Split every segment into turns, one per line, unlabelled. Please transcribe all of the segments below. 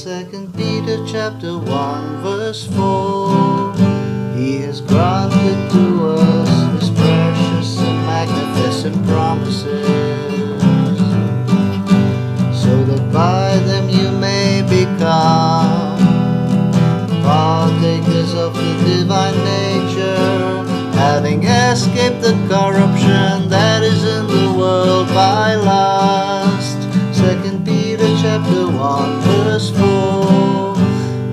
2 Peter chapter 1 verse 4. He has granted to us His precious and magnificent promises, so that by them you may become partakers of the divine nature, having escaped the corruption that is in the world by lust. 2 Peter chapter 1 verse 4.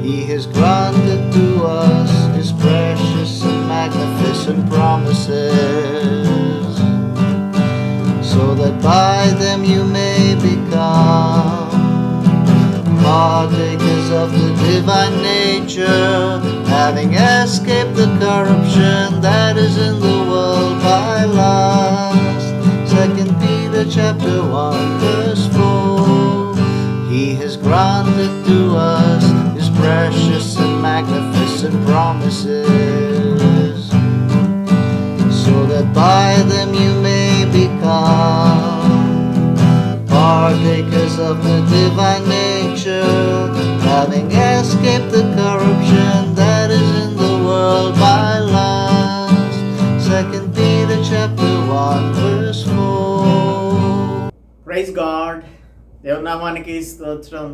He has granted to us His precious and magnificent promises, so that by them you may become partakers of the divine nature, having escaped the corruption that is in the world by lust. 2 Peter chapter 1 verse 4. He has granted to us His precious and magnificent promises, so that by them you may become partakers of the divine nature, having escaped the corruption that is in the world by lust. 2 Peter chapter 1 verse 4.
Praise God. దేవుని నామానికి స్తోత్రం.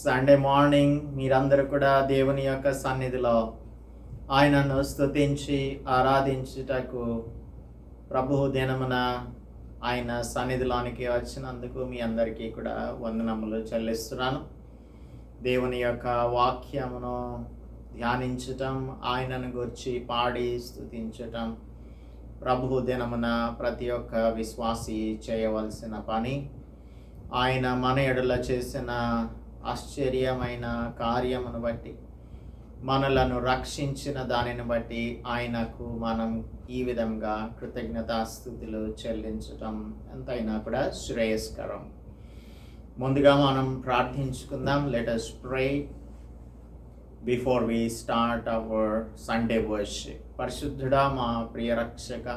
Sunday morning మీరందరూ కూడా దేవుని యొక్క సన్నిధిలో ఆయనను స్తుతించి ఆరాధించుటకు ప్రభు దినమున ఆయన సన్నిధిలోనికి వచ్చినందుకు మీ అందరికీ కూడా వందనములు చెల్లిస్తున్నాను. దేవుని యొక్క వాక్యమును ధ్యానించటం, ఆయనను గురించి పాడి స్తుతించటం ప్రభు దినమున ప్రతి ఒక్క విశ్వాసి చేయవలసిన పని. ఆయన మన ఎడల చేసిన ఆశ్చర్యమైన కార్యమును బట్టి, మనలను రక్షించిన దానిని బట్టి ఆయనకు మనం ఈ విధంగా కృతజ్ఞతాస్తుతులు చెల్లించటం ఎంతైనా కూడా శ్రేయస్కరం. ముందుగా మనం ప్రార్థించుకుందాం. Let us pray before we start our Sunday worship. పరిశుద్ధుడా, మా ప్రియ రక్షక,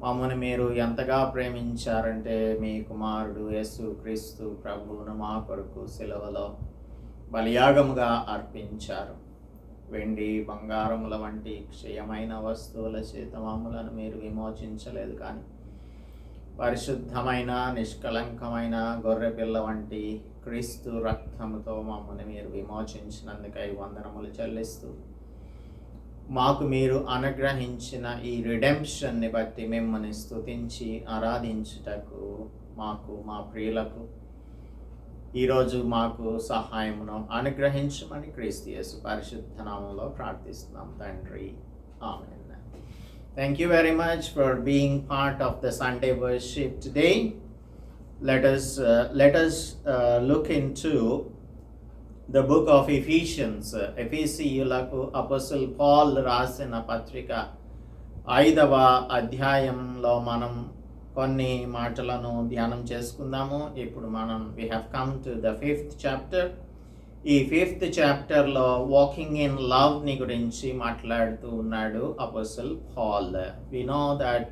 మమ్మల్ని మీరు ఎంతగా ప్రేమించారంటే మీ కుమారుడు యేసు క్రీస్తు ప్రభువును మా కొరకు సిలువలో బలియాగముగా అర్పించారు. వెండి బంగారముల వంటి క్షయమైన వస్తువుల చేత మమ్మలను మీరు విమోచించలేదు, కానీ పరిశుద్ధమైన నిష్కలంకమైన గొర్రెపిల్ల వంటి క్రీస్తు రక్తముతో మమ్మల్ని మీరు విమోచించినందుకై వందనములు చెల్లిస్తూ, మాకు మీరు అనుగ్రహించిన ఈ రిడెంప్షన్ని బట్టి మిమ్మల్ని స్తుతించి ఆరాధించుటకు మాకు, మా ప్రియులకు ఈరోజు మాకు సహాయమును అనుగ్రహించమని క్రీస్తు యేసు పరిశుద్ధ నామములో ప్రార్థిస్తున్నాం తండ్రి. ఆమేన్. Thank you very much for being part of the Sunday worship today. Let us look into the book of Ephesians. ఎఫెసీయులకు అపోస్తల్ పాల్ రాసిన పత్రిక 5వ అధ్యాయంలో మనం కొన్ని మాటలను ధ్యానం చేసుకుందాము. ఇప్పుడు we have come to the 5th chapter. ఈ 5th చాప్టర్లో వాకింగ్ ఇన్ లవ్ ని గురించి మాట్లాడుతూ ఉన్నాడు apostle Paul. We know that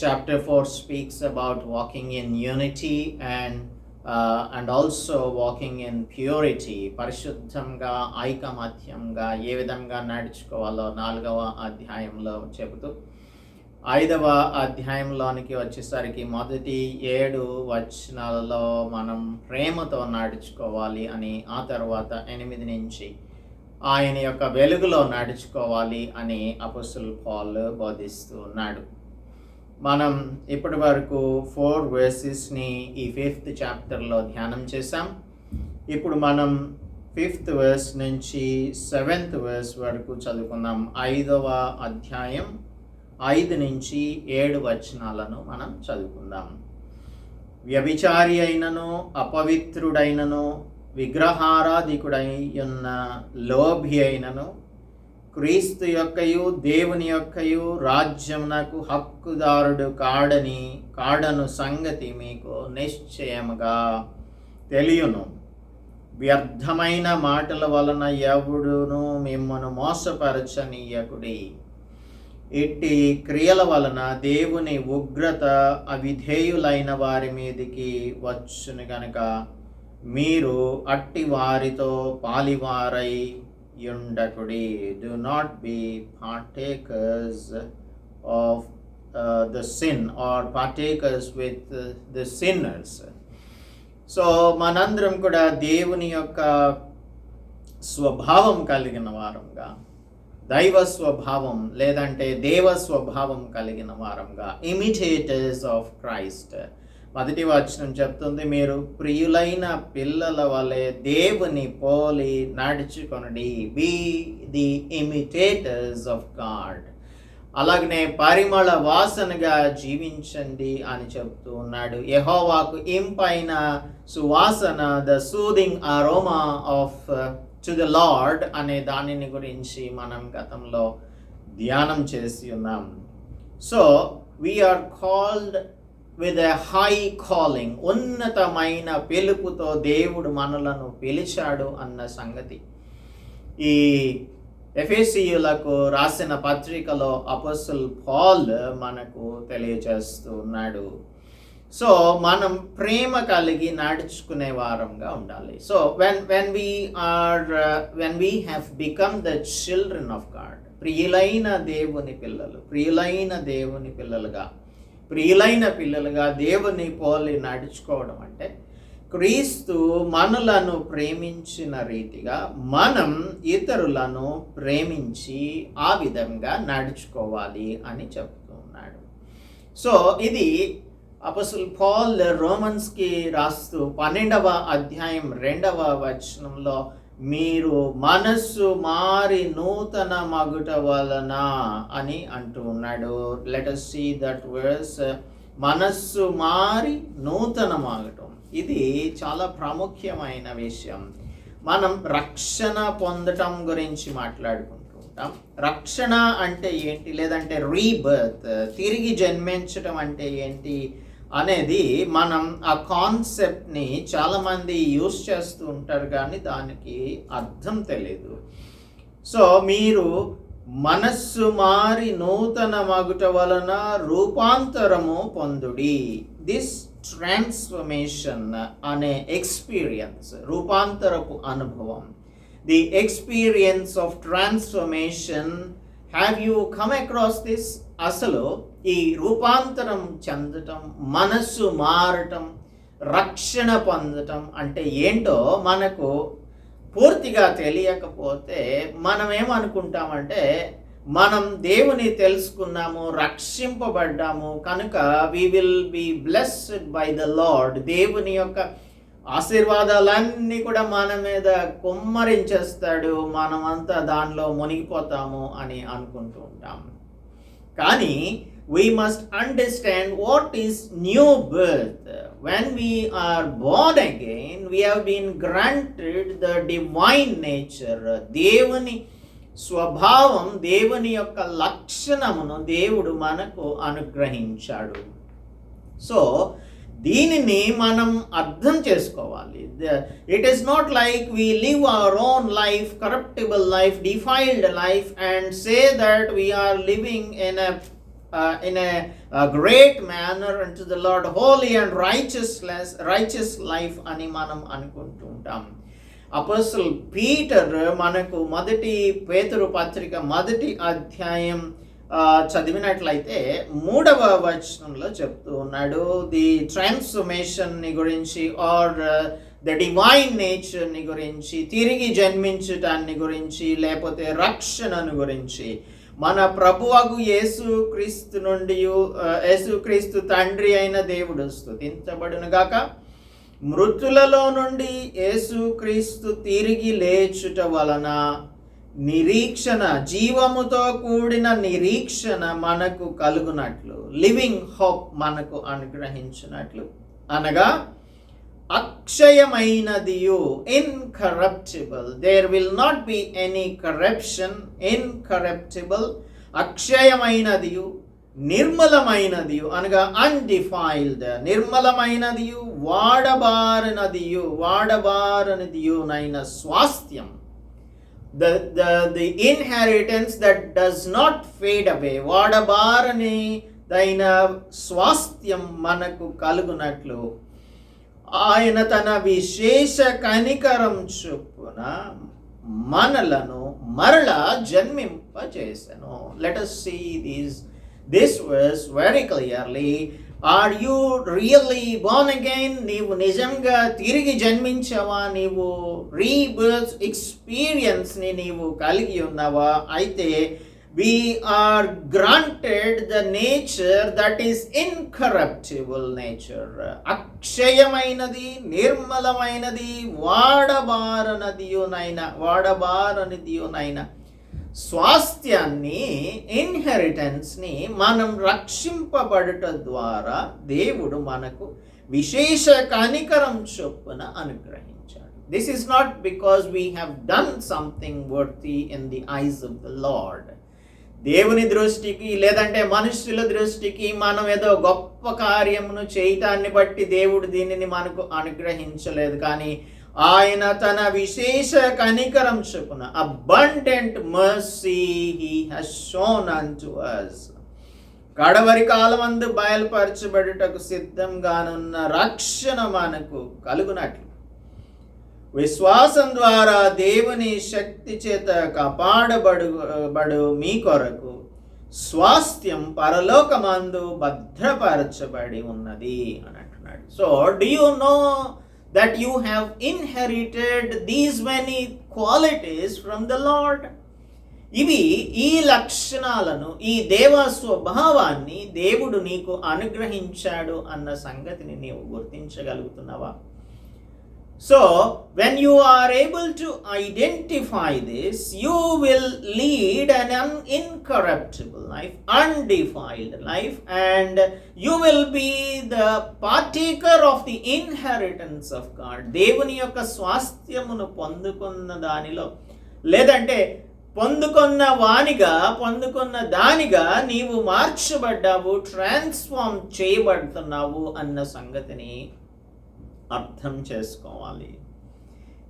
chapter 4 speaks about walking in unity and also walking in purity. పరిశుద్ధంగా, ఐకమత్యంగా ఏ విధంగా నడుచుకోవాలో 4వ అధ్యాయంలో చెబుతూ, 5వ అధ్యాయంలోనికి వచ్చేసరికి మొదటి 7 వచనాలలో మనం ప్రేమతో నడుచుకోవాలి అని, ఆ తర్వాత 8 నుంచి ఆయన యొక్క వెలుగులో నడుచుకోవాలి అని అపోస్తల్ పాల్ బోధిస్తూ ఉన్నాడు. మనం ఇప్పటి వరకు 4 verses-ని ఈ 5th చాప్టర్లో ధ్యానం చేశాం. ఇప్పుడు మనం 5th verse నుంచి 7th verse వరకు చదువుకుందాం. 5వ అధ్యాయం 5 నుంచి 7 వచనాలను మనం చదువుకుందాం. వ్యభిచారి అయినను, అపవిత్రుడైనను, విగ్రహారాధికుడై ఉన్న లోభి అయినను, క్రీస్తు యొక్కయు దేవుని యొక్కయు రాజ్యమునకు హక్కుదారుడు కాడను సంగతి మీకు నిశ్చయముగా తెలియను. వ్యర్థమైన మాటల వలన ఎవడును మిమ్మను మోసపరచనీయకుడి. ఇట్టి క్రియల వలన దేవుని ఉగ్రత అవిధేయులైన వారి మీదికి వచ్చును గనుక మీరు అట్టి వారితో పాలివారై యుండకుడి. Do not be partakers of the sin or partakers with the sinners. So మనందరం కూడా దేవుని యొక్క స్వభావం కలిగిన వారంగా, దైవ స్వభావం లేదంటే దేవ స్వభావం కలిగిన వారంగా, ఇమిటేటర్స్ ఆఫ్ క్రైస్ట్. మొదటి వచనం చెప్తుంది, మీరు ప్రియులైన పిల్లల వలె దేవుని పోలి నడుచుకొనుడి. Be the imitators of God. అలాగనే పరిమళ వాసనగా జీవించండి అని చెప్తూ ఉన్నాడు. యెహోవాకు ఇంపైన సువాసన, the soothing aroma of to the Lord అనే దానిని గురించి మనం గతంలో ధ్యానం చేసి ఉన్నాం. So we are called with a high calling. ఉన్నతమైన పిలుపుతో దేవుడు మనలను పిలిచాడు అన్న సంగతి ఈ ఎఫెసీయులకు రాసిన పత్రికలో అపోస్తలుడు పౌల్ మనకు తెలియజేస్తూ ఉన్నాడు. సో మనం ప్రేమ కలిగి నడుచుకునే వారంగా ఉండాలి. So when we have become the children of God, ప్రియులైన దేవుని పిల్లలుగా దేవుని పోలి నడుచుకోవడం అంటే క్రీస్తు మనలను ప్రేమించిన రీతిగా మనం ఇతరులను ప్రేమించి ఆ విధంగా నడుచుకోవాలి అని చెప్తూ ఉన్నాడు. సో ఇది అపోస్తలుడు పౌల్ రోమన్స్కి రాస్తూ 12వ అధ్యాయం 2వ వచనంలో మీరు మనస్సు మారి నూతన మగుట వలన అని అంటూ ఉన్నాడు. Let us see that verse. మనస్సు మారి నూతన మగటం, ఇది చాలా ప్రాముఖ్యమైన విషయం. మనం రక్షణ పొందటం గురించి మాట్లాడుకుంటూ ఉంటాం. రక్షణ అంటే ఏంటి, లేదంటే రీబర్త్, తిరిగి జన్మించటం అంటే ఏంటి అనేది మనం ఆ కాన్సెప్ట్ని చాలామంది యూస్ చేస్తూ ఉంటారు, కానీ దానికి అర్థం తెలియదు. సో మీరు మనస్సు మారి నూతన మగుట వలన రూపాంతరము పొందుడి. దిస్ ట్రాన్స్ఫర్మేషన్ అనే ఎక్స్పీరియన్స్, రూపాంతరపు అనుభవం, the experience of transformation, have you come across this? అసలు ఈ రూపాంతరం చెందటం, మనస్సు మారటం, రక్షణ పొందటం అంటే ఏంటో మనకు పూర్తిగా తెలియకపోతే మనం ఏమనుకుంటామంటే, మనం దేవుని తెలుసుకున్నాము, రక్షింపబడ్డాము కనుక we will be blessed by the Lord, దేవుని యొక్క ఆశీర్వాదాలన్నీ కూడా మన మీద కుమ్మరించేస్తాడు, మనమంతా దానిలో మునిగిపోతాము అని అనుకుంటూ ఉంటాం. కానీ we must understand what is new birth. When we are born again, we have been granted the divine nature. దేవుని స్వభావం, దేవుని యొక్క లక్షణమును దేవుడు మనకు అనుగ్రహించాడు. సో దీనిని మనం అర్థం చేసుకోవాలి. It is not like we live our own life, corruptible life, defiled life and say that we are living in a great manner unto the Lord, holy and righteous life అని మనం అనుకుంటూ ఉంటాం. అపోస్తలుడు Peter మనకు మొదటి పేతురు పత్రిక 1వ అధ్యాయం చదివినట్లయితే 3వ వచనంలో చెప్తూ ఉన్నాడు, ది ట్రాన్స్ఫర్మేషన్ని గురించి ఆర్ ద డివైన్ నేచర్ని గురించి, తిరిగి జన్మించటాన్ని గురించి, లేకపోతే రక్షణను గురించి. మన ప్రభువగు యేసుక్రీస్తు నుండి, యేసుక్రీస్తు తండ్రి అయిన దేవుడు స్తుతించబడును గాక, మృతులలో నుండి యేసుక్రీస్తు తిరిగి లేచుట వలన నిరీక్షణ, జీవముతో కూడిన నిరీక్షణ మనకు కలుగునట్లు, లివింగ్ హోప్ మనకు అనుగ్రహించినట్లు, అనగా అక్షయమైనదియు, incorruptible, there will not be any corruption, incorruptible, అక్షయమైనదియు, నిర్మలమైనదియు అనగా అన్డిఫైల్డ్, నిర్మలమైనదియు, వాడబారనిదియునైన స్వాస్థ్యం, the inheritance that does not fade away, వాడబారనిదైన స్వాస్థ్యం మనకు కలుగునట్లు, ఆయన తన విశేష కనికరం చొప్పున మనలను మరలా జన్మింపచేసెను. Let us see this verse very clearly. Are you really born again? నీవు నిజంగా తిరిగి జన్మించావా? నీవు రీబర్త్ ఎక్స్పీరియన్స్ని నీవు కలిగి ఉన్నావా? అయితే we are granted the nature that is incorruptible nature. అక్షయమైనది, నిర్మలమైనది, వాడబారనిదియునైన స్వాస్థ్యాన్ని, ఇన్హెరిటెన్స్ని మనం రక్షింపబడుట ద్వారా దేవుడు మనకు విశేష కనికరం చొప్పున అనుగ్రహించాడు. This is not because we have done something worthy in the eyes of the Lord. దేవుని దృష్టికి లేదంటే మనుషుల దృష్టికి మనం ఏదో గొప్ప కార్యమును చేయటాన్ని బట్టి దేవుడు దీనిని మనకు అనుగ్రహించలేదు. కానీ ఆయన తన విశేష కనికరం చొప్పున abundant mercy he has shown unto us. కడవరి కాలమందు బయలుపరచబడుటకు సిద్ధంగానున్న రక్షణ మనకు కలుగునట్లు విశ్వాసం ద్వారా దేవుని శక్తి చేత కాపాడబడు మీ కొరకు స్వాస్థ్యం పరలోకమందు భద్రపరచబడి ఉన్నది అని అంటున్నాడు. So do you know that you have inherited these many qualities from the Lord? ఇవి ఈ లక్షణాలను, ఈ దేవ స్వభావాన్ని దేవుడు నీకు అనుగ్రహించాడు అన్న సంగతిని నీవు గుర్తించగలుగుతున్నావా? So when you are able to identify this, you will lead an incorruptible life, undefiled life, and you will be the partaker of the inheritance of God. దేవుని యొక్క స్వాస్థ్యమును పొందుకున్న దానిలో లేదంటే పొందుకున్న దానిగా నీవు మార్చబడ్డావు, ట్రాన్స్ఫార్మ్ చేయబడుతున్నావు అన్న సంగతిని అర్థం చేసుకోవాలి.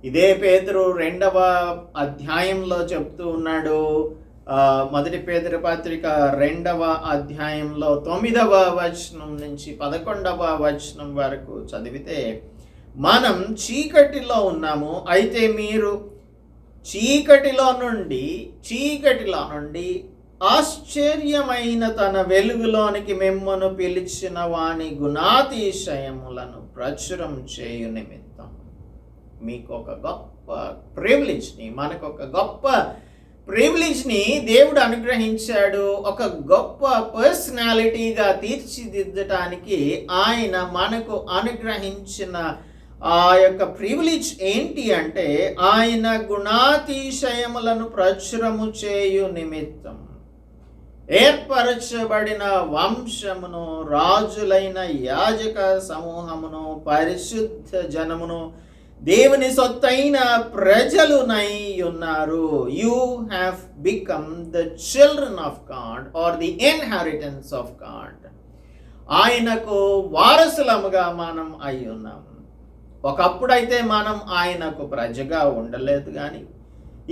ఇదే పేతురు 2వ అధ్యాయంలో చెప్తూ ఉన్నాడు. 1 పేతురు పత్రిక 2వ అధ్యాయంలో 9వ వచనం నుంచి 11వ వచనం వరకు చదివితే, మనం చీకటిలో ఉన్నాము, అయితే మీరు చీకటిలో నుండి ఆశ్చర్యమైన తన వెలుగులోనికి మిమ్మను పిలిచిన వాని గుణాతిశయములను ప్రచురం చేయు నిమిత్తం. మీకు ఒక గొప్ప ప్రివిలేజ్ని, మనకు ఒక గొప్ప ప్రివిలేజ్ని దేవుడు అనుగ్రహించాడు. ఒక గొప్ప పర్సనాలిటీగా తీర్చిదిద్దటానికి ఆయన మనకు అనుగ్రహించిన ఆ యొక్క ప్రివిలేజ్ ఏంటి అంటే, ఆయన గుణాతిశయములను ప్రచురము చేయు నిమిత్తం ఏర్పరచబడిన వంశమును, రాజులైన యాజక సమూహమును, పరిశుద్ధ జనమును, దేవుని సొత్తైన ప్రజలునై ఉన్నారు. You have become the children of God or the inheritance of God. ఆయనకు వారసులముగా మనం అయి ఉన్నాము. ఒకప్పుడైతే మనం ఆయనకు ప్రజగా ఉండలేదు, కానీ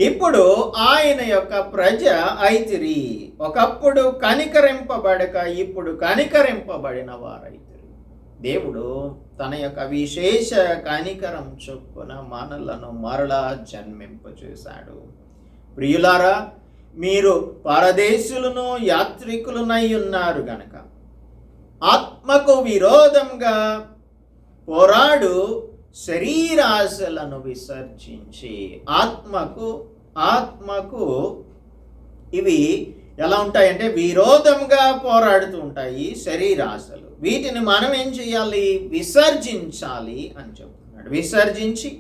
ఇప్పుడు ఆయన యొక్క ప్రజ అయితిరి. ఒకప్పుడు కనికరింపబడక ఇప్పుడు కనికరింపబడిన వారైతిరి. దేవుడు తన యొక్క విశేష కనికరం చొప్పున మనలను మరలా జన్మింపచేశాడు. ప్రియులారా, మీరు పరదేశులను, యాత్రికులనై ఉన్నారు గనక ఆత్మకు విరోధంగా పోరాడు శరీరాశలను విసర్జించి, ఆత్మకు ఇవి ఎలా ఉంటాయంటే విరోధంగా పోరాడుతూ ఉంటాయి శరీరాశలు. వీటిని మనం ఏం చేయాలి? విసర్జించాలి అని చెప్తున్నాడు. విసర్జించి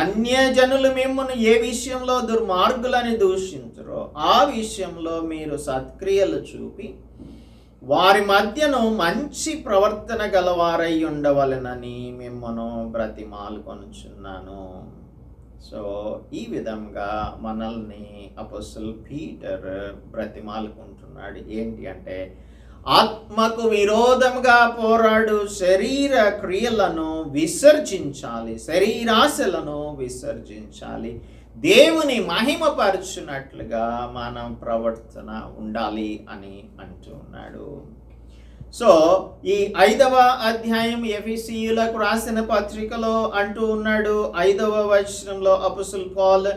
అన్యజనులు మిమ్మల్ని ఏ విషయంలో దుర్మార్గులని దూషించరో ఆ విషయంలో మీరు సత్క్రియలు చూపి వారి మధ్యను మంచి ప్రవర్తన గలవారై ఉండవలెనని మిమ్మను బ్రతిమాలుకొనుచున్నాను. సో ఈ విధంగా మనల్ని అపోస్తలుడు పీటర్ బ్రతిమాలుకుంటున్నాడు. ఏంటి అంటే, ఆత్మకు విరోధంగా పోరాడు శరీర క్రియలను విసర్జించాలి, శరీరాశలను విసర్జించాలి, దేవుని మహిమపరచునట్లుగా మనం ప్రవర్తన ఉండాలి అని అంటూ ఉన్నాడు. సో ఈ 5వ అధ్యాయం ఎఫెసీయులకు రాసిన పత్రికలో అంటూ ఉన్నాడు, 5వ వచనంలో అపోస్తలుడు పౌలు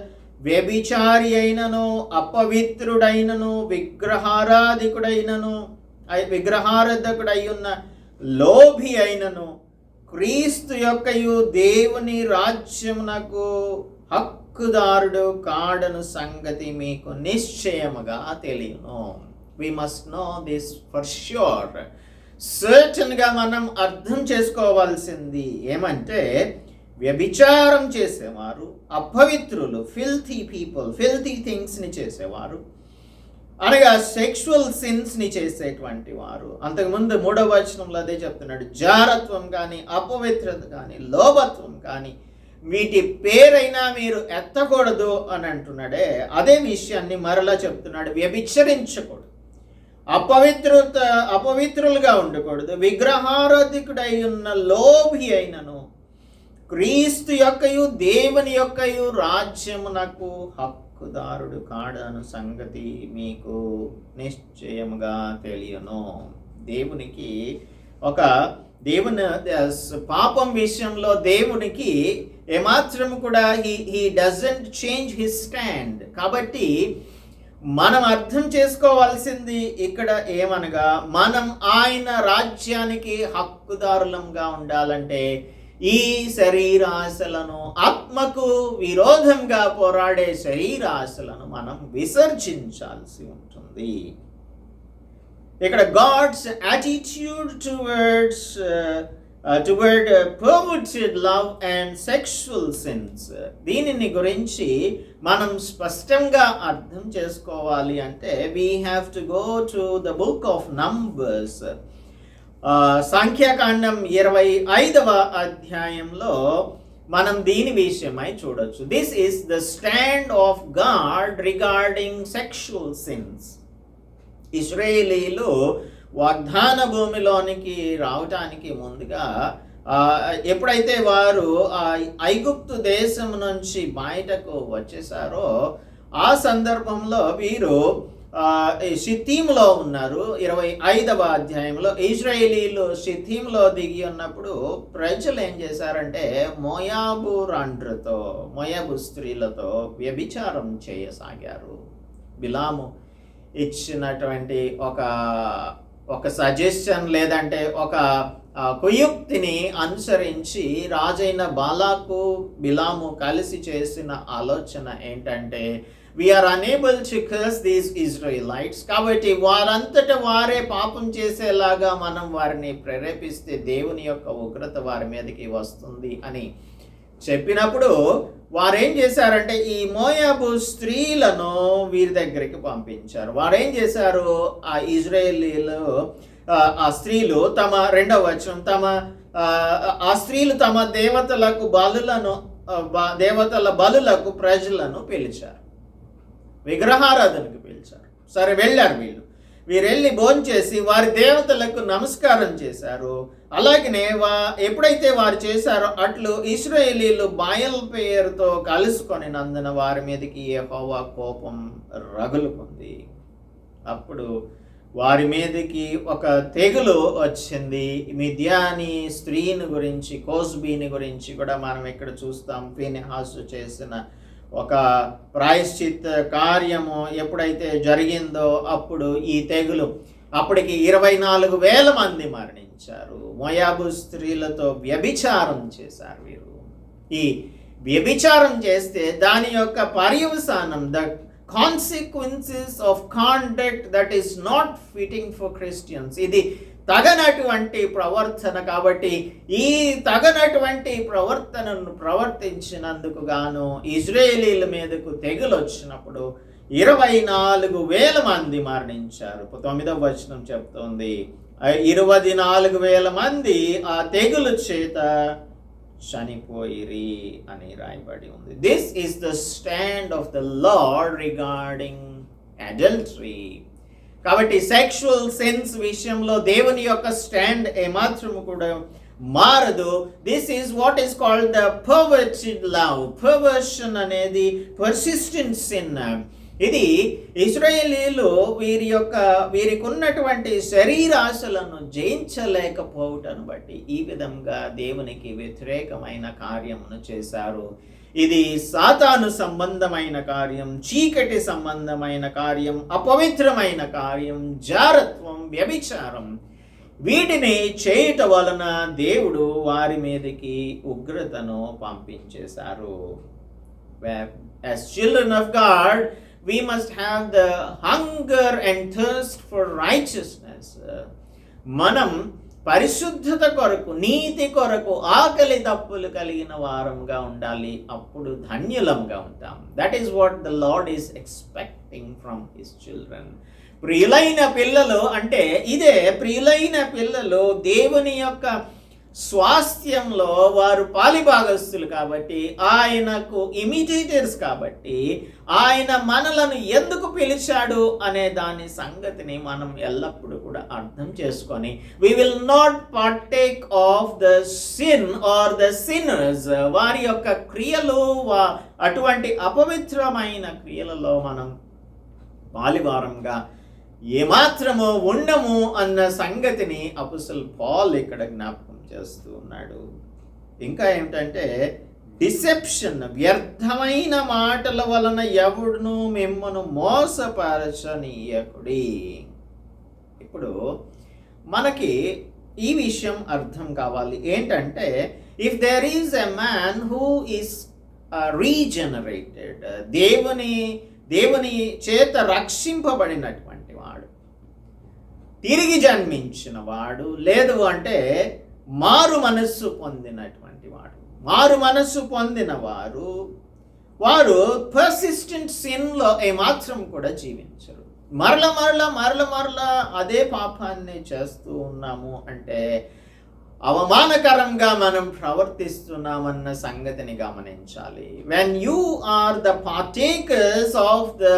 వ్యభిచారి అయినను, అపవిత్రుడైనను, విగ్రహారాధకుడై ఉన్న లోభి అయినను క్రీస్తు యొక్కయు దేవుని రాజ్యమునకు హక్కుదారుడు కాడను సంగతి మీకు నిశ్చయముగా తెలియను. We must know this for sure. సర్టన్గా మనం అర్థం చేసుకోవాల్సింది ఏమంటే, వ్యభిచారం చేసేవారు, అపవిత్రులు, ఫిల్తీ పీపుల్, ఫిల్తీ థింగ్స్ని చేసేవారు, అనగా సెక్షువల్ సిన్స్ని చేసేటువంటి వారు. అంతకుముందు 3వ వచనంలో అదే చెప్తున్నాడు, జారత్వం కానీ, అపవిత్రత కానీ, లోభత్వం కానీ వీటి పేరైనా మీరు ఎత్తకూడదు అని అంటున్నాడే, అదే విషయాన్ని మరలా చెప్తున్నాడు. వ్యభిచరించకూడదు, అపవిత్రులుగా ఉండకూడదు, విగ్రహారాధికుడై ఉన్న లోభి అయినను క్రీస్తు యొక్కయు దేవుని యొక్కయు రాజ్యమునకు హక్కుదారుడు కాడను సంగతి మీకు నిశ్చయముగా తెలియను. దేవునికి దేవుని పాపం విషయంలో దేవునికి ఏమాత్రం కూడా he doesn't change his stand. కాబట్టి మనం అర్థం చేసుకోవాల్సింది ఇక్కడ ఏమనగా, మనం ఆయన రాజ్యానికి హక్కుదారులంగా ఉండాలంటే ఈ శరీరాశలను, ఆత్మకు విరోధంగా పోరాడే శరీరాశలను మనం విసర్జించాల్సి ఉంటుంది. ఇక్కడ God's attitude toward perverted love and sexual sins, దీనిని గురించి మనం స్పష్టంగా అర్థం చేసుకోవాలి అంటే we have to go to the book of Numbers. సంఖ్యాకాండం 25వ అధ్యాయంలో మనం దీని విషయమై చూడొచ్చు. This is the stand of God regarding sexual sins. ఇశ్రాయేలీలు వాగ్దాన భూమిలోనికి రావటానికి ముందుగా ఎప్పుడైతే వారు ఐగుప్తు దేశం నుంచి బయటకు వచ్చేసారో ఆ సందర్భంలో వీరు షిత్తీములో ఉన్నారు. 25వ అధ్యాయంలో ఇశ్రాయేలీలు షిత్తీములో దిగి ఉన్నప్పుడు ప్రజలు ఏం చేశారంటే మోయాబు స్త్రీలతో వ్యభిచారం చేయసాగారు. బిలాము ఇచ్చినటువంటి ఒక సజెషన్ లేదంటే ఒక కుయుక్తిని అనుసరించి రాజైన బాలాకు బిలాము కలిసి చేసిన ఆలోచన ఏంటంటే, we are unable to curse these Israelites, కాబట్టి వారంతట వారే పాపం చేసేలాగా మనం వారిని ప్రేరేపిస్తే దేవుని యొక్క ఉగ్రత వారి మీదకి వస్తుంది అని చెప్పినప్పుడు వారేం చేశారంటే ఈ మోయాబు స్త్రీలను వీరి దగ్గరికి పంపించారు. వారేం చేశారు, ఆ ఇజ్రాయేలీలు ఆ స్త్రీలు తమ 2వ వచనం ఆ స్త్రీలు తమ దేవతల బలులకు ప్రజలను పిలిచారు, విగ్రహారాధనకు పిలిచారు. సరే వెళ్ళారు వీరు వెళ్ళి భోంచేసి వారి దేవతలకు నమస్కారం చేశారు. అలాగనే ఎప్పుడైతే వారు చేశారో అట్లు ఇశ్రాయేలీలు బాయల్ పేరుతో కలుసుకొనినందున వారి మీదకి యెహోవా కోపం రగులుకుంది. అప్పుడు వారి మీదకి ఒక తెగులు వచ్చింది. మిద్యాని స్త్రీని గురించి, కోస్బీని గురించి కూడా మనం ఇక్కడ చూస్తాం. ఫీనెహాసు చేసిన ఒక ప్రాయశ్చిత్త కార్యము ఎప్పుడైతే జరిగిందో అప్పుడు ఈ తెగులు, అప్పటికి 24,000 మంది మరణించారు. మోయాబు స్త్రీలతో వ్యభిచారం చేశారు వీరు. ఈ వ్యభిచారం చేస్తే దాని యొక్క పర్యవసానం, the consequences of conduct that is not fitting for Christians, ఇది తగనటువంటి ప్రవర్తన. కాబట్టి ఈ తగనటువంటి ప్రవర్తనను ప్రవర్తించినందుకు గాను ఇజ్రాయేలీల మీదకు తెగులు వచ్చినప్పుడు 24,000 మంది మరణించారు. 9వ వచనం చెప్తోంది 24,000 మంది ఆ తెగులు చేత చనిపోయిరి అని రాయబడి ఉంది. This is the stand of the lord regarding adultery. కాబట్టి సెక్షువల్ సెన్స్ విషయంలో దేవుని యొక్క స్టాండ్ ఏమాత్రము కూడా మారదు. This is what is called the perverted love. Perversion అనేది పర్సిస్టెంట్ సిన్. ఇది ఇశ్రాయేలీయులు వీరికి ఉన్నటువంటి శరీరాశలను జయించలేకపోవటను బట్టి ఈ విధంగా దేవునికి వ్యతిరేకమైన కార్యమును చేశారు. ఇది సాతాను సంబంధమైన కార్యం, చీకటి సంబంధమైన కార్యం, అపవిత్రమైన కార్యం, జారత్వం, వ్యభిచారం. వీటిని చేయుట వలన దేవుడు వారి మీదకి ఉగ్రతను పంపించేశారు. As children of God, we must have the hunger and thirst for righteousness. మనం పరిశుద్ధత కొరకు, నీతి కొరకు ఆకలి దప్పులు కలిగిన వారంగా ఉండాలి. అప్పుడు ధన్యులంగా ఉంటాం. That is what the Lord is expecting from his children. ప్రియులైన పిల్లలు అంటే ఇదే, ప్రియులైన పిల్లలు దేవుని యొక్క స్వాస్థ్యంలో వారు పాలిభాగస్తులు కాబట్టి, ఆయనకు ఇమిటేటర్స్ కాబట్టి, ఆయన మనలను ఎందుకు పిలిచాడు అనే దాని సంగతిని మనం ఎల్లప్పుడూ కూడా అర్థం చేసుకొని, we will not partake of the sin or the sinners. వారి యొక్క క్రియలు, అటువంటి అపవిత్రమైన క్రియలలో మనం పాలివారంగా ఏమాత్రము ఉండము అన్న సంగతిని అపోస్తలుడు పౌలు ఇక్కడ జ్ఞాపకం చేస్తూ ఉన్నాడు. ఇంకా ఏమిటంటే డిసెప్షన్, వ్యర్థమైన మాటల వలన ఎవడును మిమ్మను మోసపరచనీయకుడి. ఇప్పుడు మనకి ఈ విషయం అర్థం కావాలి. ఏంటంటే if there is a man who is regenerated, దేవుని చేత రక్షింపబడినటువంటి వాడు, తిరిగి జన్మించిన వాడు, లేదు అంటే మారు మనస్సు పొందినటువంటి వాడు, మారు మనస్సు పొందిన వారు పర్సిస్టెంట్ సిన్లో ఏమాత్రం కూడా జీవించరు. మరల అదే పాపాన్ని చేస్తూ ఉన్నాము అంటే అవమానకరంగా మనం ప్రవర్తిస్తున్నామన్న సంగతిని గమనించాలి. When you are the partakers of the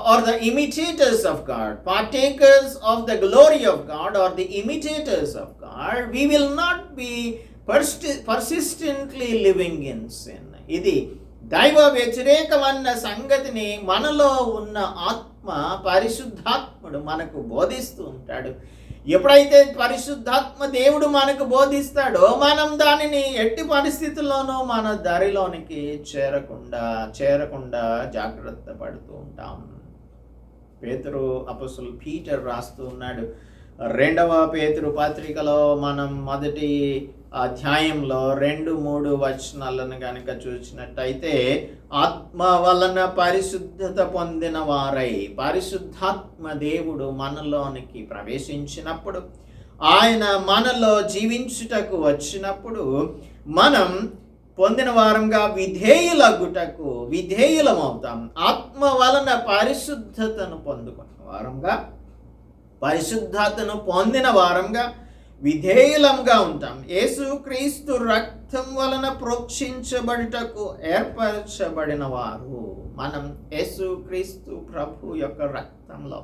or the imitators of God, partakers of the glory of God or the imitators of God, we will not be persistently living in sin. ఇది దైవ వ్యతిరేకమన్న సంగతిని మనలో ఉన్న ఆత్మ, పరిశుద్ధాత్ముడు మనకు బోధిస్తూ ఉంటాడు. ఎప్పుడైతే పరిశుద్ధాత్మ దేవుడు మనకు బోధిస్తాడో మనం దానిని ఎట్టి పరిస్థితుల్లోనూ మన దారిలోనికి చేరకుండా జాగ్రత్త పడుతూ ఉంటాం. అపోస్తలుడు పీటర్ రాస్తూ ఉన్నాడు. 2వ పేతురు పత్రికలో మనం మొదటి అధ్యాయంలో 2-3 వచనాలను కనుక చూసినట్టయితే, ఆత్మ వలన పరిశుద్ధత పొందిన వారై, పరిశుద్ధాత్మ దేవుడు మనలోనికి ప్రవేశించినప్పుడు, ఆయన మనలో జీవించుటకు వచ్చినప్పుడు మనం పొందిన వారంగా విధేయులమవుతాం. ఆత్మ వలన పరిశుద్ధతను పొందుకున్న వారంగా, పరిశుద్ధతను పొందిన వారంగా విధేయులంగా ఉంటాం. యేసుక్రీస్తు రక్తం వలన ప్రోక్షించబడుటకు ఏర్పరచబడిన వారు మనం. యేసుక్రీస్తు ప్రభు యొక్క రక్తంలో,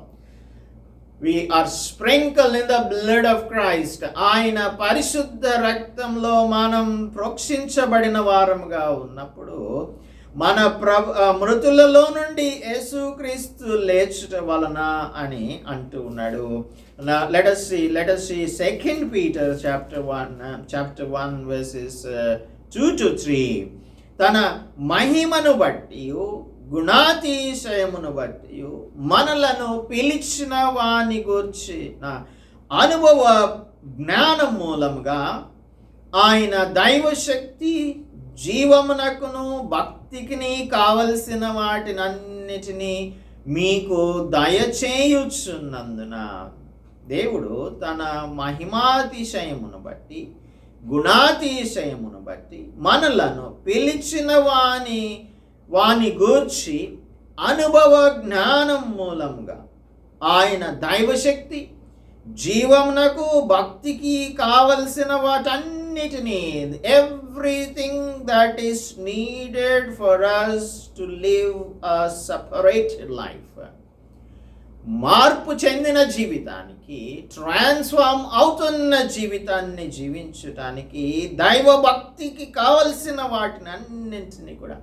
we are sprinkled in the blood of Christ. ఆయన పరిశుద్ధ రక్తంలో మనం ప్రోక్షించబడిన వారముగా ఉన్నప్పుడు మన మృతులలో నుండి యేసుక్రీస్తు లేచుట వలన అని అంటూ ఉన్నాడు. Let us see 2 Peter chapter 1 verses 2-3. తన మహిమను బట్టి, గుణాతిశయమును బట్టి మనలను పిలిచిన వాని గూర్చిన అనుభవ జ్ఞానం మూలముగా ఆయన దైవశక్తి, జీవమునకును భక్తికిని కావలసిన వాటినన్నిటినీ మీకు దయచేయుచున్నందున, దేవుడు తన మహిమాతిశయమును బట్టి, గుణాతిశయమును బట్టి మనలను పిలిచిన వాని గూర్చి అనుభవ జ్ఞానం మూలంగా ఆయన దైవశక్తి, జీవమునకు భక్తికి కావలసిన వాటన్నిటినీ, everything that is needed for us to live a separated life, మార్పు చెందిన జీవితానికి, ట్రాన్స్ఫార్మ్ అవుతున్న జీవితాన్ని జీవించటానికి, దైవ భక్తికి కావలసిన వాటిని అన్నింటినీ కూడా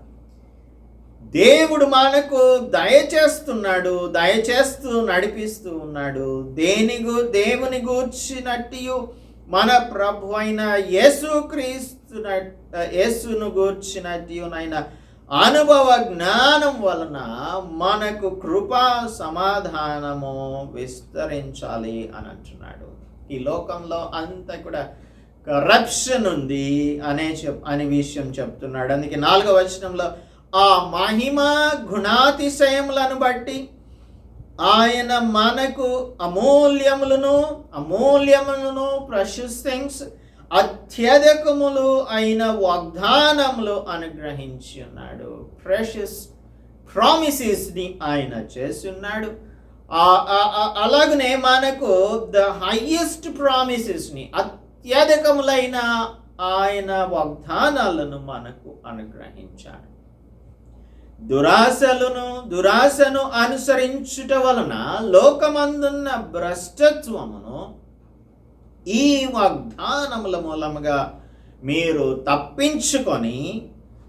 దేవుడు మనకు దయచేస్తున్నాడు, దయచేస్తూ నడిపిస్తూ ఉన్నాడు. దేవుని గూర్చినట్టు మన ప్రభు అయిన యేసును గూర్చినట్టునైన అనుభవ జ్ఞానం వలన మనకు కృపా సమాధానము విస్తరించాలి అని అంటున్నాడు. ఈ లోకంలో అంతా కూడా కరప్షన్ ఉంది అనే విషయం చెప్తున్నాడు. అందుకే 4వ వచనంలో ఆ మహిమ గుణాతిశయములను బట్టి ఆయన మనకు అమూల్యములను ప్రెషియస్ థింగ్స్ అత్యధికములు అయిన వాగ్దానములు అనుగ్రహించి ఉన్నాడు. ప్రెషియస్ ప్రామిసెస్ని ఆయన చేసి ఉన్నాడు. అలాగనే మనకు ద హైయెస్ట్ ప్రామిసెస్ని అత్యధికములైన ఆయన వాగ్దానాలను మనకు అనుగ్రహించాడు. దురాశను అనుసరించుట వలన లోకమందున్న భ్రష్టత్వమును ఈ వాగ్దానముల మూలముగా మీరు తప్పించుకొని,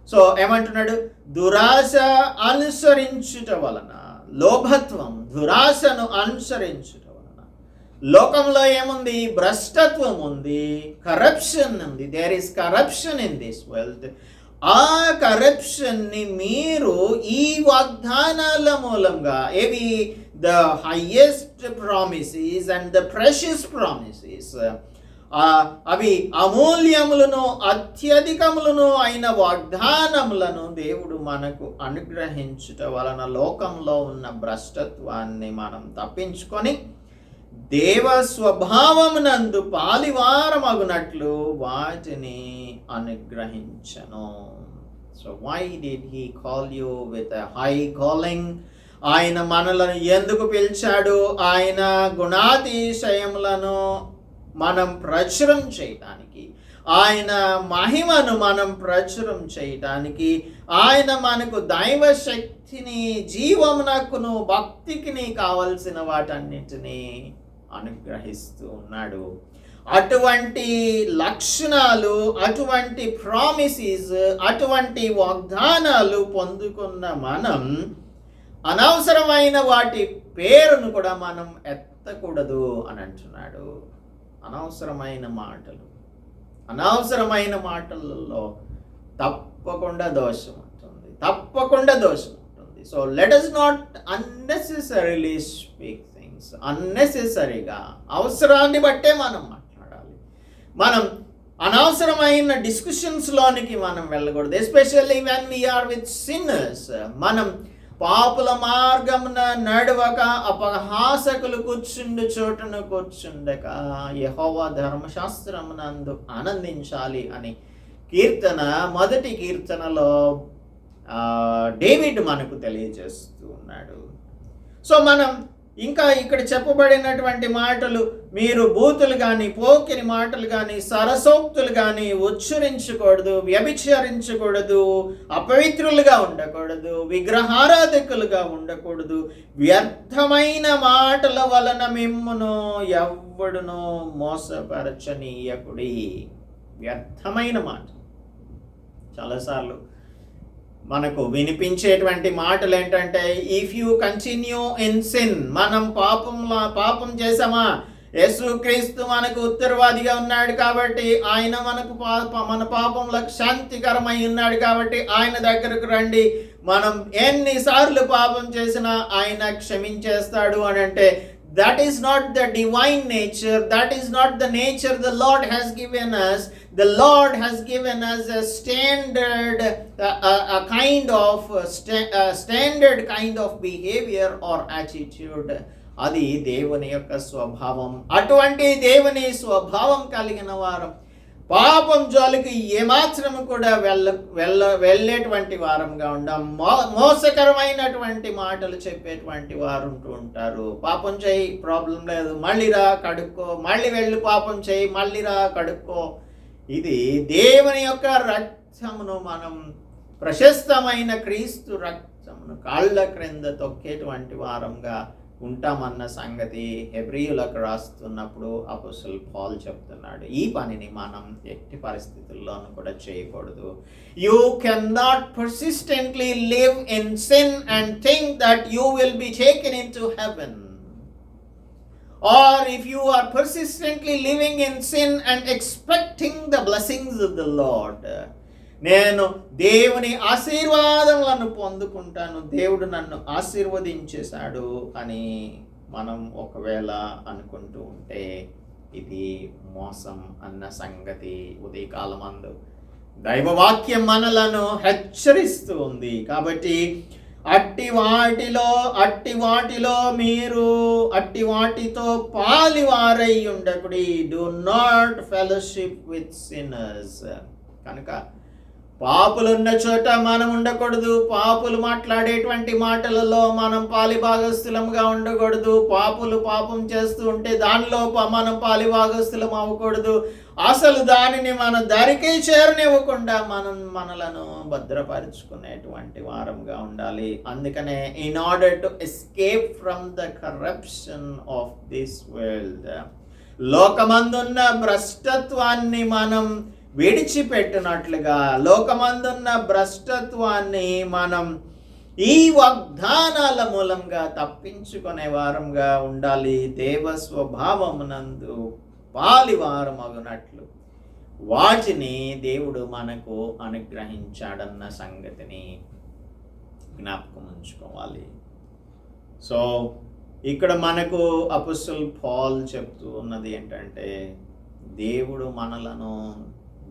సో ఏమంటున్నాడు, దురాశ అనుసరించుట వలన, లోభత్వం దురాశను అనుసరించుట వలన లోకంలో ఏముంది? భ్రష్టత్వం ఉంది, కరప్షన్ ఉంది. There is corruption in this world. ఆ కరప్షన్ని మీరు ఈ వాగ్దానాల మూలంగా, ఏవి? The highest promises and the precious promises, అవి అమూల్యములను అత్యధికములను అయిన వాగ్దానములను దేవుడు మనకు అనుగ్రహించుట వలన లోకంలో ఉన్న భ్రష్టత్వాన్ని మనం తప్పించుకొని దేవ స్వభావమునందు పాలివారమగునట్లు వాటిని అనుగ్రహించను. So why did he call you with a high calling? ఆయన మనలను ఎందుకు పిలిచాడు? ఆయన గుణాతిశయములను మనం ప్రచురం చేయటానికి, ఆయన మహిమను మనం ప్రచురం చేయటానికి, ఆయన మనకు దైవ శక్తిని, జీవమునకును భక్తికిని కావలసిన వాటన్నిటినీ అనుగ్రహిస్తూ ఉన్నాడు. అటువంటి లక్షణాలు, అటువంటి ప్రామిసెస్, అటువంటి వాగ్దానాలు పొందుకున్న మనం అనవసరమైన వాటి పేరును కూడా మనం ఎత్తకూడదు అని అంటున్నాడు. అనవసరమైన మాటలలో తప్పకుండా దోషం ఉంటుంది. So let us not unnecessarily speak things. అన్నెసెసరీగా, అవసరాన్ని బట్టే మనం మాట్లాడాలి. మనం అనవసరమైన డిస్కషన్స్లోనికి మనం వెళ్ళకూడదు. Especially when we are with sinners. మనం పాపుల మార్గమున నడవక అపహాసకులు కూర్చుండు చోటును కూర్చుండక యెహోవా ధర్మశాస్త్రమునందు ఆనందించాలి అని మొదటి కీర్తనలో డేవిడ్ మనకు తెలియజేస్తూ ఉన్నాడు. సో మనం ఇంకా ఇక్కడ చెప్పబడినటువంటి మాటలు, మీరు బూతులు కానీ, పోకిరి మాటలు కానీ, సరసోక్తులు కానీ ఉచ్చరించకూడదు, వ్యభిచరించకూడదు, అపవిత్రులుగా ఉండకూడదు, విగ్రహారాధకులుగా ఉండకూడదు, వ్యర్థమైన మాటల వలన మిమ్మును ఎవ్వడునో మోసపరచనీయకుడి. వ్యర్థమైన మాట చాలాసార్లు మనకు వినిపించేటువంటి మాటలు ఏంటంటే, if you continue in sin, మనం పాపం చేసామా, యేసుక్రీస్తు మనకు ఉత్తరవాదిగా ఉన్నాడు కాబట్టి, ఆయన మన పాపంలకు శాంతికరమై ఉన్నాడు కాబట్టి ఆయన దగ్గరకు రండి, మనం ఎన్నిసార్లు పాపం చేసినా ఆయన క్షమించేస్తాడు అని అంటే, that is not the divine nature. That is not the nature the Lord has given us. The Lord has given us a standard, standard kind of behavior or attitude. అది దేవుని యొక్క స్వభావం. అటువంటి దేవుని స్వభావం కలిగిన వారం పాపం జోలికి ఏమాత్రము కూడా వెళ్ళేటువంటి వారంగా ఉండం. మోసకరమైనటువంటి మాటలు చెప్పేటువంటి వారు ఉంటూ ఉంటారు. పాపం చేయి, ప్రాబ్లం లేదు, మళ్ళీ రా కడుక్కో, మళ్ళీ వెళ్ళి పాపం చేయి, మళ్ళీ రా కడుక్కో. ఇది దేవుని యొక్క రక్తమును, మనం ప్రశస్తమైన క్రీస్తు రక్తమును కాళ్ళ క్రింద తొక్కేటువంటి వారంగా ఉంటామన్న సంగతి హెబ్రీయులకు రాస్తున్నప్పుడు అపోస్తలుడు పౌలు చెప్తున్నాడు. ఈ పనిని మనం ఎట్టి పరిస్థితుల్లోనూ కూడా చేయకూడదు. You can not persistently live in sin and think that you will be taken in to heaven. Or if you are persistently living in sin and expecting the blessings of the Lord, నేను దేవుని ఆశీర్వాదములను పొందుకుంటాను, దేవుడు నన్ను ఆశీర్వదించేశాడు అని మనం ఒకవేళ అనుకుంటూ ఉంటే ఇది మోసం అన్న సంగతి ఉదయకాలమందు దైవవాక్యం మనలను హెచ్చరిస్తూ ఉంది. కాబట్టి అట్టి వాటిలో మీరు అట్టి వాటితో పాలివారై ఉండకుడి. Do not fellowship with sinners. కనుక పాపులున్న చోట మనం ఉండకూడదు. పాపులు మాట్లాడేటువంటి మాటలలో మనం పాలిభాగస్థులంగా ఉండకూడదు. పాపులు పాపం చేస్తూ ఉంటే దానిలో మనం పాలిభాగస్థులం అవ్వకూడదు. అసలు దానిని మన దారికే చేరనివ్వకుండా మనలను భద్రపరుచుకునేటువంటి వారంగా ఉండాలి. అందుకనే in order to escape from the corruption of this world, లోకమందున్న భ్రష్టత్వాన్ని మనం విడిచిపెట్టినట్లుగా, లోకమందున్న భ్రష్టత్వాన్ని మనం ఈ వాగ్దానాల మూలంగా తప్పించుకునే వారంగా ఉండాలి. దేవ స్వభావమునందు పాలివారమగునట్లు వాటిని దేవుడు మనకు అనుగ్రహించాడన్న సంగతిని జ్ఞాపకం ఉంచుకోవాలి. సో ఇక్కడ మనకు అపోస్తలుడు పౌలు చెప్తూ ఉన్నది ఏంటంటే, దేవుడు మనలను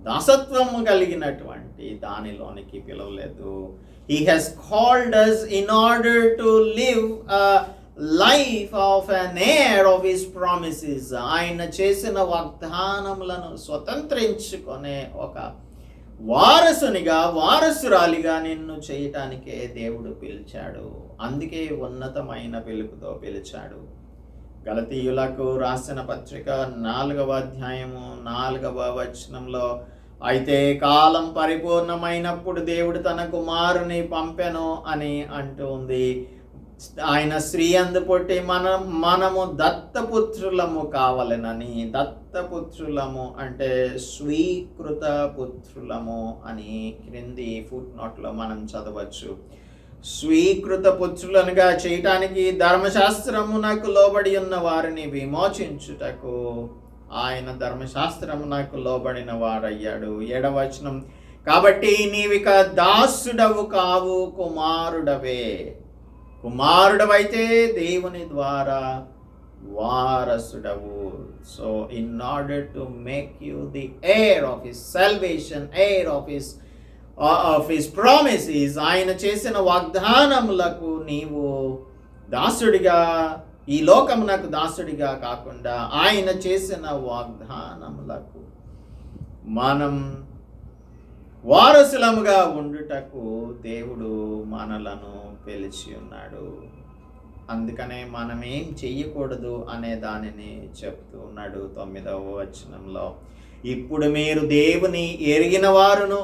దాసత్వము కలిగినటువంటి దానిలోనికి పిలవలేదు. He has called us in order to live a life of an heir of his promises. ఆయన చేసిన వాగ్దానములను స్వతంత్రించుకునే ఒక వారసురాలిగా నిన్ను చేయటానికే దేవుడు పిలిచాడు. అందుకే ఉన్నతమైన పిలుపుతో పిలిచాడు. గలతీయులకు రాసిన పత్రిక 4వ అధ్యాయము 4వ వచనంలో, అయితే కాలం పరిపూర్ణమైనప్పుడు దేవుడు తన కుమారుని పంపెను అని అంటుంది. ఆయన స్త్రీ అందు పుట్టి మనము దత్తపుత్రులము కావాలనని. దత్తపుత్రులము అంటే స్వీకృత పుత్రులము అని క్రింది ఫుట్ నోట్లో మనం చదవచ్చు. స్వీకృత పుత్రులనుగా చేయటానికి ధర్మశాస్త్రమునకు లోబడి ఉన్న వారిని విమోచించుటకు ఆయన ధర్మశాస్త్రమునకు లోబడిన వారయ్యాడు. 7వ వచనం, కాబట్టి నీవిక దాసుడవు కావు, కుమారుడవే. కుమారుడవైతే దేవుని ద్వారా వారసుడవు. So in order to make you the heir of his salvation, heir of his promises, ఆయన చేసిన వాగ్దానములకు నీవు దాసుడిగా, ఈ లోకమునకు దాసుడిగా కాకుండా ఆయన చేసిన వాగ్దానములకు మనం వారసులముగా ఉండుటకు దేవుడు మనలను పిలిచి ఉన్నాడు. అందుకనే మనం ఏం చెయ్యకూడదు అనే దానిని చెప్తూ ఉన్నాడు 9వ వచనంలో. ఇప్పుడు మీరు దేవుని ఎరిగిన వారును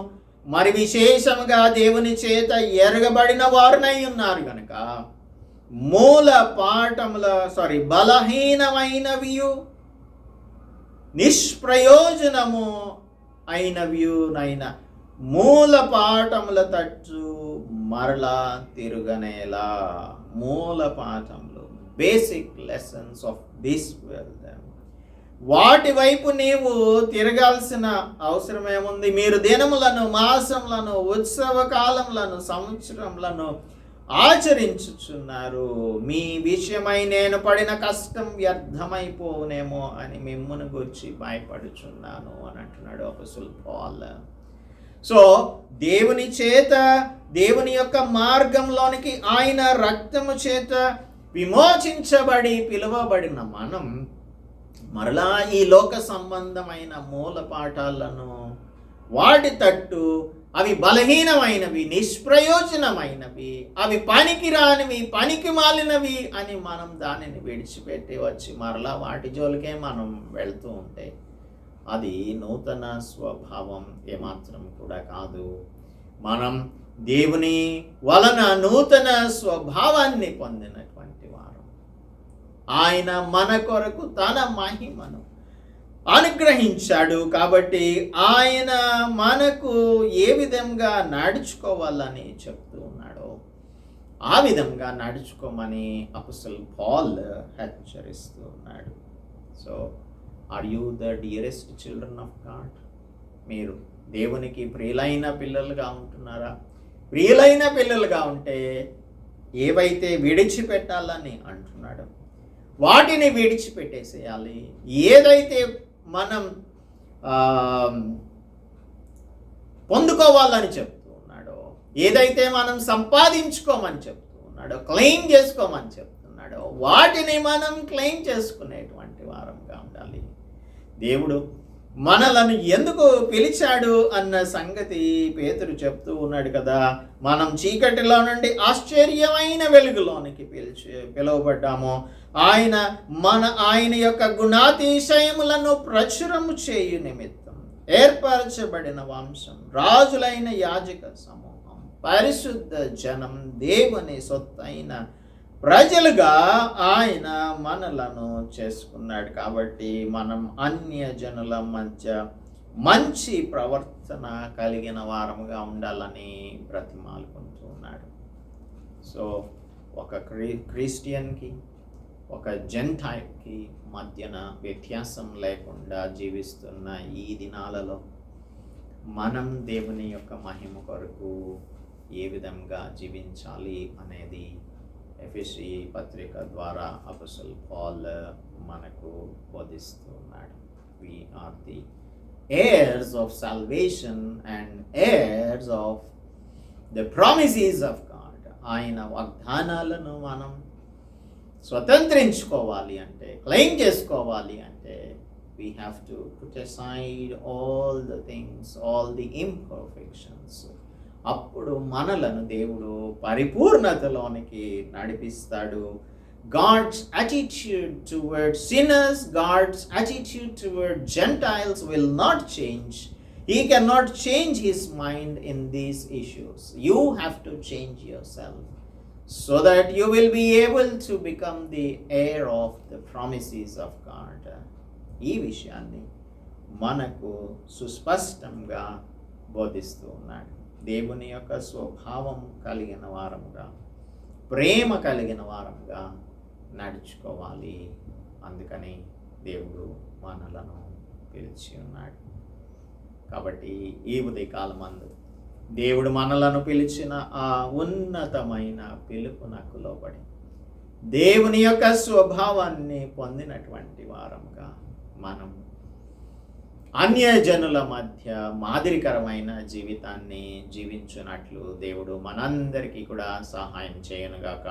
మరి విశేషముగా దేవుని చేత ఎరగబడిన వారునై ఉన్నారు గనుక బలహీనమైనవియు నిష్ప్రయోజనము అయినవియునైన మూల పాఠముల తట్టు మరలా తిరుగనేలా. మూల పాఠములు, basic lessons of this world, వాటి వైపు నీవు తిరగాల్సిన అవసరం ఏముంది? మీరు దినములను, మాసములను, ఉత్సవ కాలములను, సంవత్సరములను ఆచరించుచున్నారు. మీ విషయమై నేను పడిన కష్టం వ్యర్థమైపోవునేమో అని మిమ్మును గురించి భయపడుచున్నాను అని అంటున్నాడు అపోస్తలుడు పౌలు. సో దేవుని చేత, దేవుని యొక్క మార్గంలోనికి ఆయన రక్తము చేత విమోచించబడి పిలువబడిన మనం మరలా ఈ లోక సంబంధమైన మూల పాఠాలను, వాటి తట్టు అవి బలహీనమైనవి, నిష్ప్రయోజనమైనవి, అవి పనికిరానివి, పనికి మాలినవి అని మనం దానిని విడిచిపెట్టి వచ్చి మరలా వాటి జోలికే మనం వెళ్తూ ఉంటే అది నూతన స్వభావం ఏమాత్రం కూడా కాదు. మనం దేవుని వలన నూతన స్వభావాన్ని పొందినటువంటి వారం. ఆయన మన కొరకు తన మహిమను అనుగ్రహించాడు. కాబట్టి ఆయన మనకు ఏ విధంగా నడుచుకోవాలని చెప్తూ ఉన్నాడో ఆ విధంగా నడుచుకోమని అపోస్తలుడు పౌల్ హెచ్చరిస్తూ ఉన్నాడు. So are you the dearest children of God? మీరు దేవునికి ప్రియులైన పిల్లలుగా ఉంటున్నారా? ప్రియులైన పిల్లలుగా ఉంటే ఏవైతే విడిచిపెట్టాలని అంటున్నాడో వాటిని విడిచిపెట్టేసేయాలి. ఏదైతే మనం పొందుకోవాలని చెప్తూ ఉన్నాడో, ఏదైతే మనం సంపాదించుకోమని చెప్తూ ఉన్నాడో, క్లెయిమ్ చేసుకోమని చెప్తున్నాడో వాటిని మనం క్లెయిమ్ చేసుకునేటువంటి వారంగా ఉండాలి. దేవుడు మనలను ఎందుకు పిలిచాడు అన్న సంగతి పేతురు చెప్తూ ఉన్నాడు కదా. మనం చీకటిలో నుండి ఆశ్చర్యమైన వెలుగులోనికి పిలువబడ్డాము. ఆయన యొక్క గుణాతిశయములను ప్రచురము చేయు నిమిత్తం ఏర్పరచబడిన వంశం, రాజులైన యాజక సమూహం, పరిశుద్ధ జనం, దేవుని సొత్తైన ప్రజలుగా ఆయన మనలను చేసుకున్నాడు. కాబట్టి మనం అన్య జనుల మధ్య మంచి ప్రవర్తన కలిగిన వారముగా ఉండాలని బ్రతిమాలుకుంటూ ఉన్నాడు. సో ఒక క్రిస్టియన్కి ఒక జెంటైల్కి మధ్యన వ్యత్యాసం లేకుండా జీవిస్తున్న ఈ దినాలలో మనం దేవుని యొక్క మహిమ కొరకు ఏ విధంగా జీవించాలి అనేది ఎఫెసీ పత్రిక ద్వారా అపోస్తలుడు పౌల్ మనకు బోధిస్తూ ఉన్నాడు. We are the heirs of salvation and heirs of the promises of God. ఆయన వాగ్దానాలను మనం స్వతంత్రించుకోవాలి అంటే, క్లెయిమ్ చేసుకోవాలి అంటే, we have to put aside all the things, all the imperfections. అప్పుడు మనలను దేవుడు పరిపూర్ణతలోనికి నడిపిస్తాడు. God's attitude toward sinners, God's attitude toward Gentiles will not change. He cannot change his mind in these issues. You have to change yourself so that you will be able to become the heir of the promises of God. ఈ విషయాన్ని మనకు సుస్పష్టంగా బోధిస్తూ ఉన్నాడు. దేవుని యొక్క స్వభావం కలిగిన వారముగా, ప్రేమ కలిగిన వారముగా నడుచుకోవాలి. అందుకని దేవుడు మనలను పిలిచి ఉన్నాడు. కాబట్టి ఈ ఉదయకాలమందు దేవుడు మనలను పిలిచిన ఆ ఉన్నతమైన పిలుపునకు లోబడి దేవుని యొక్క స్వభావాన్ని పొందినటువంటి వారముగా మనం అన్యజనుల మధ్య మాదిరికరమైన జీవితాన్ని జీవించున్నట్లు దేవుడు మనందరికీ కూడా సహాయం చేయనుగాక.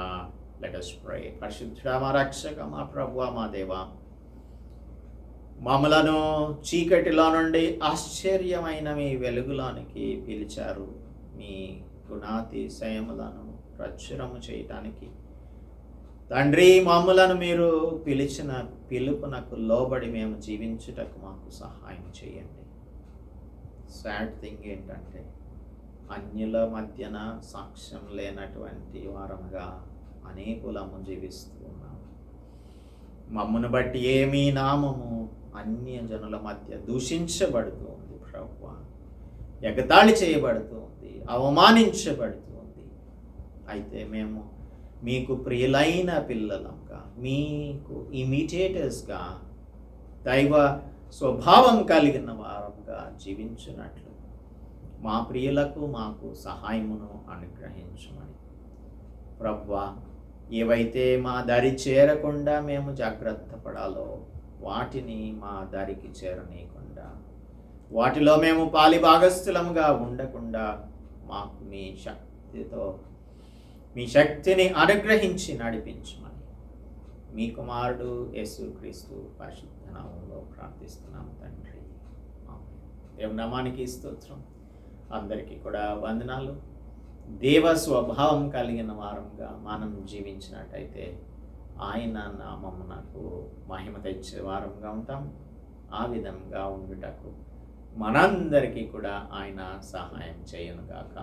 Let us pray. పరిశుద్ధుడా, మా రక్షక, మా ప్రభువా, మా దేవా, మమ్మలను చీకటిలో నుండి ఆశ్చర్యమైన మీ వెలుగులోనికి పిలిచారు. మీ గుణాతిశయములను ప్రచురము చేయటానికి తండ్రి, మమ్మలను మీరు పిలిచిన పిలుపునకు లోబడి మేము జీవించుటకు మాకు సహాయం చేయండి. సాడ్ థింగ్ ఏంటంటే అన్యుల మధ్యన సాక్ష్యం లేనటువంటి వారముగా అనేకులము జీవిస్తూ ఉన్నాము. మమ్మను బట్టి ఏమీ నామము అన్య జనుల మధ్య దూషించబడుతూ ఉంది ప్రభువా, ఎగతాళి చేయబడుతూ ఉంది, అవమానించబడుతూ ఉంది. అయితే మేము మీకు ప్రియులైన పిల్లలంగా, మీకు ఇమిటేటర్స్గా, దైవ స్వభావం కలిగిన వారంగా జీవించినట్లు మా ప్రియులకు మాకు సహాయమును అనుగ్రహించమని ప్రభువా, ఏవైతే మా దరి చేరకుండా మేము జాగ్రత్త పడాలో వాటిని మా దరికి చేరనీయకుండా, వాటిలో మేము పాలిభాగస్థులముగా ఉండకుండా మాకు మీ శక్తిని అనుగ్రహించి నడిపించమని మీ కుమారుడు యేసుక్రీస్తు పరిశుద్ధ నామములో ప్రార్థిస్తున్నాము తండ్రి. దేవుని నామానికి స్తోత్రం. అందరికీ కూడా వందనాలు. దేవ స్వభావం కలిగిన వారంగా మనం జీవించినట్టయితే ఆయన నామమునకు మహిమ తెచ్చే వారంగా ఉంటాం. ఆ విధంగా ఉండుటకు మనందరికీ కూడా ఆయన సహాయం చేయనుగాక.